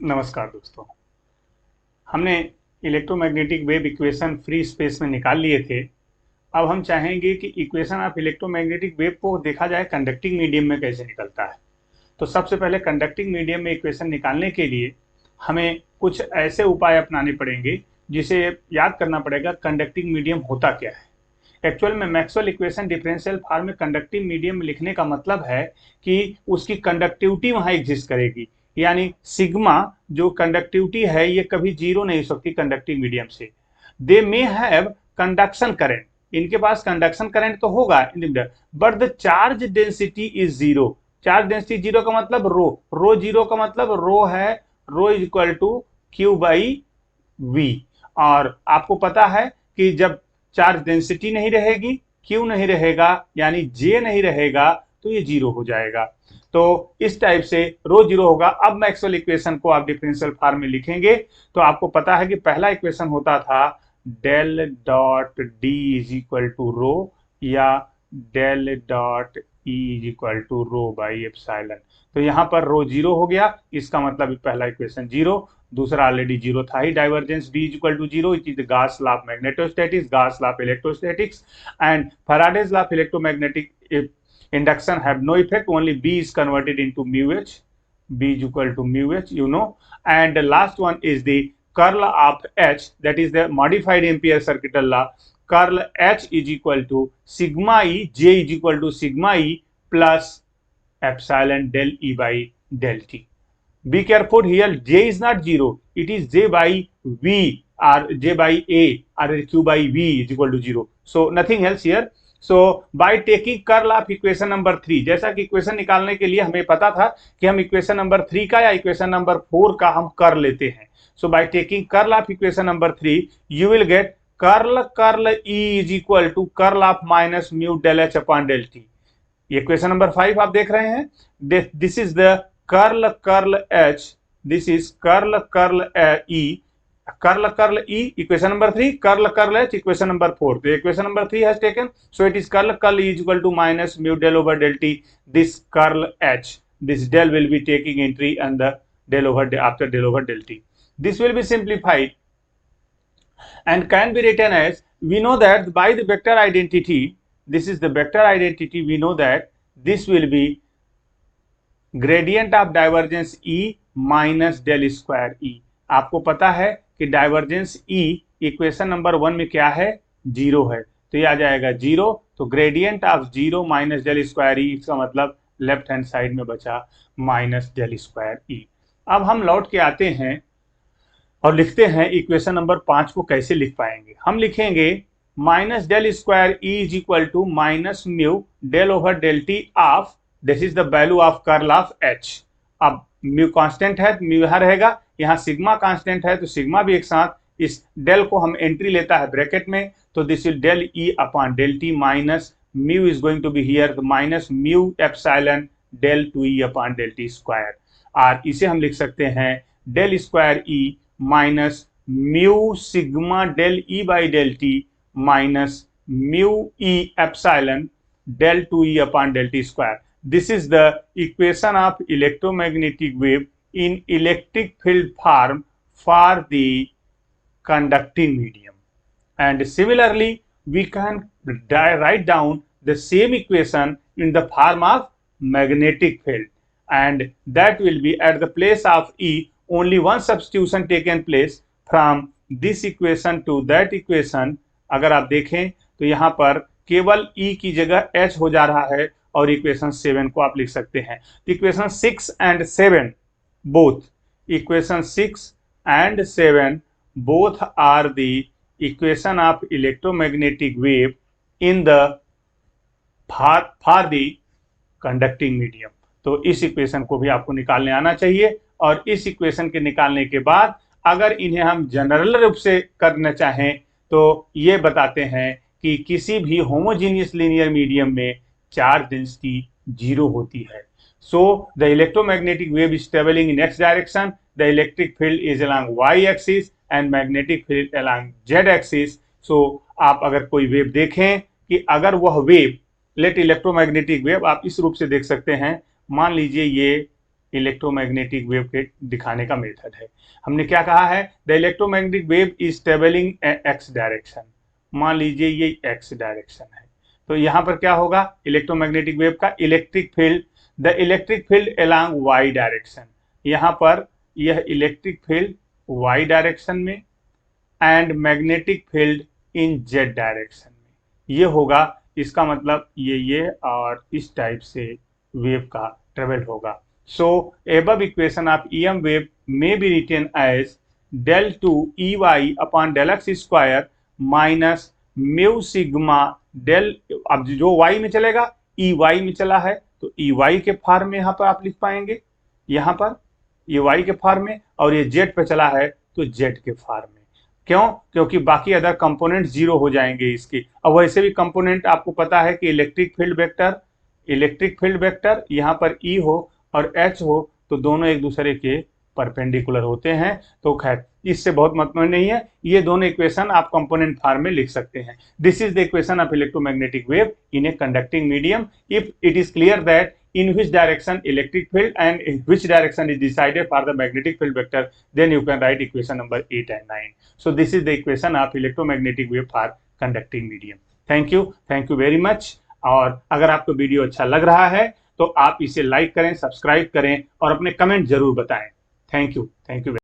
नमस्कार दोस्तों। हमने electromagnetic wave equation free space में निकाल लिए थे। अब हम चाहेंगे कि इक्वेशन ऑफ इलेक्ट्रोमैग्नेटिक वेव को देखा जाए कंडक्टिंग मीडियम में कैसे निकलता है। तो सबसे पहले कंडक्टिंग मीडियम में इक्वेशन निकालने के लिए हमें कुछ ऐसे उपाय अपनाने पड़ेंगे जिसे याद करना पड़ेगा कंडक्टिंग मीडियम होता क्या है। एक्चुअल में मैक्सवेल इक्वेशन डिफरेंशियल फॉर्म में कंडक्टिव मीडियम में लिखने का मतलब है कि उसकी कंडक्टिविटी वहां एग्जिस्ट करेगी, यानी सिग्मा जो कंडक्टिविटी है ये कभी जीरो नहीं हो सकती कंडक्टिव मीडियम से। They may have conduction current, इनके पास कंडक्शन करंट तो होगा but the charge density is zero. Charge density zero का मतलब रो जीरो का मतलब रो है rho is equal to Q by V. और आपको पता है कि जब चार्ज डेंसिटी नहीं रहेगी, क्यू नहीं रहेगा, यानी जे नहीं रहेगा, तो ये जीरो हो जाएगा। तो इस टाइप से रो जीरो होगा। अब मैक्सवेल इक्वेशन को आप डिफरेंशियल फॉर्म में लिखेंगे तो आपको पता है कि पहला इक्वेशन होता था del dot D is equal to rho या del dot E is equal to rho by epsilon. तो यहां पर रो जीरो हो गया, इसका मतलब पहला इक्वेशन जीरो। दूसरा ऑलरेडी जीरो था ही, divergence D is equal to zero, it is Gauss law of magnetostatics, Gauss law of electrostatics and Faraday's law of electromagnetic induction have no effect, only B is converted into mu h, B is equal to mu h, you know. And the last one is the curl of H, that is the modified Ampere circuital law. Curl H is equal to sigma E, J is equal to sigma E plus epsilon del E by del T. Be careful here, J is not zero, it is J by V or J by A or Q by V is equal to zero. So nothing else here. So by taking curl of equation number 3, जैसा कि equation निकालने के लिए हमें पता था कि हम इक्वेशन नंबर 3 का या इक्वेशन नंबर 4 का हम कर लेते हैं। So by taking curl of equation number 3 you will get curl E is equal to curl of minus mu del H upon del T. Equation number 5 आप देख रहे हैं, this is the curl H, this is curl E, curl E equation number 3, curl H equation number 4. The equation number 3 has taken, so it is curl E is equal to minus mu del over del T. This curl H, this del will be taking entry and the del over after del over del T. This will be simplified and can be written as, we know that by the vector identity, this is the vector identity, we know that this will be gradient of divergence E minus del square E. आपको पता है कि divergence ई equation number 1 में क्या है, zero है, तो ये आ जाएगा जीरो। तो gradient of zero minus del square E, इसका मतलब लेफ्ट हैंड साइड में बचा माइनस डेल स्क्वायर ई। अब हम लौट के आते हैं और लिखते हैं इक्वेशन नंबर 5 को कैसे लिख पाएंगे। हम लिखेंगे minus del square E is equal to minus mu del over del T of, this is the value of curl of H. अब म्यू कांस्टेंट है, म्यू यहां रहेगा, यहाँ सिग्मा कांस्टेंट है तो सिग्मा भी एक साथ, इस डेल को हम एंट्री लेता है ब्रैकेट में, तो this will del E upon del T minus mu is going to be here minus mu epsilon del two E upon del T square. और इसे हम लिख सकते हैं del square E minus mu sigma del E by del T minus mu E epsilon del two E upon del T square. This is the equation of electromagnetic wave in electric field form for the conducting medium. And similarly we can write down the same equation in the form of magnetic field, and that will be at the place of E only one substitution taken place from this equation to that equation। अगर आप देखें तो यहाँ पर केवल E की जगह H हो जा रहा है और इक्वेशन 7 को आप लिख सकते हैं। Equation 6 and 7 both, equation 6 and 7 both are the equation of electromagnetic wave in the for the conducting medium। तो इस इक्वेशन को भी आपको निकालने आना चाहिए, और इस इक्वेशन के निकालने के बाद अगर इन्हें हम जनरल रूप से करना चाहें तो ये बताते हैं कि किसी भी होमोजीनियस लीनियर मीडियम में चार्ज डेंसिटी जीरो होती है। So the electromagnetic wave is traveling in x direction, the electric field is along y axis and magnetic field along z axis। So आप अगर कोई वेव देखें कि अगर वह वेव, लेट इलेक्ट्रोमैग्नेटिक वेव आप इस रूप से देख सकते हैं, मान लीजिए ये इलेक्ट्रोमैग्नेटिक वेव के दिखाने का मेथड है। हमने क्या कहा है, the electromagnetic wave is travelling x direction. मान लीजिए ये एक्स डायरेक्शन है, तो यहाँ पर क्या होगा, इलेक्ट्रोमैग्नेटिक वेव का electric field, the electric field along Y direction, यहाँ पर यह इलेक्ट्रिक फील्ड वाई डायरेक्शन में and magnetic field in Z direction में, ये होगा। इसका मतलब ये और इस टाइप से वेव का ट्रेवल होगा। So above equation of EM wave may be written as del 2 EY upon del x square minus mu sigma del, अब जो y में चलेगा EY में चला है तो EY के फॉर्म में यहाँ पर आप लिख पाएंगे, यहाँ पर ये y के फॉर्म में, और ये z पे चला है तो z के फॉर्म में। क्यों? क्योंकि बाकी अदर कंपोनेंट जीरो हो जाएंगे इसके। अब वैसे भी कंपोनेंट आपको पता है कि इलेक्ट्रिक फील्ड वेक्टर यहाँ पर E हो और H हो तो दोनों एक दूसरे के परपेंडिकुलर होते हैं। तो खैर इससे बहुत मतलब नहीं है, ये दोनों इक्वेशन आप कंपोनेंट फॉर्म में लिख सकते हैं। This is the equation of electromagnetic wave in a conducting medium if it is clear that in which direction electric field and in which direction is decided for the magnetic field vector, then you can write equation number 8 and 9. So this is the equation of electromagnetic wave for conducting medium. Thank you very much. और अगर आपको video अच्छा लग रहा है तो आप इसे लाइक करें, सब्सक्राइब करें और अपने कमेंट जरूर बताएं। Thank you.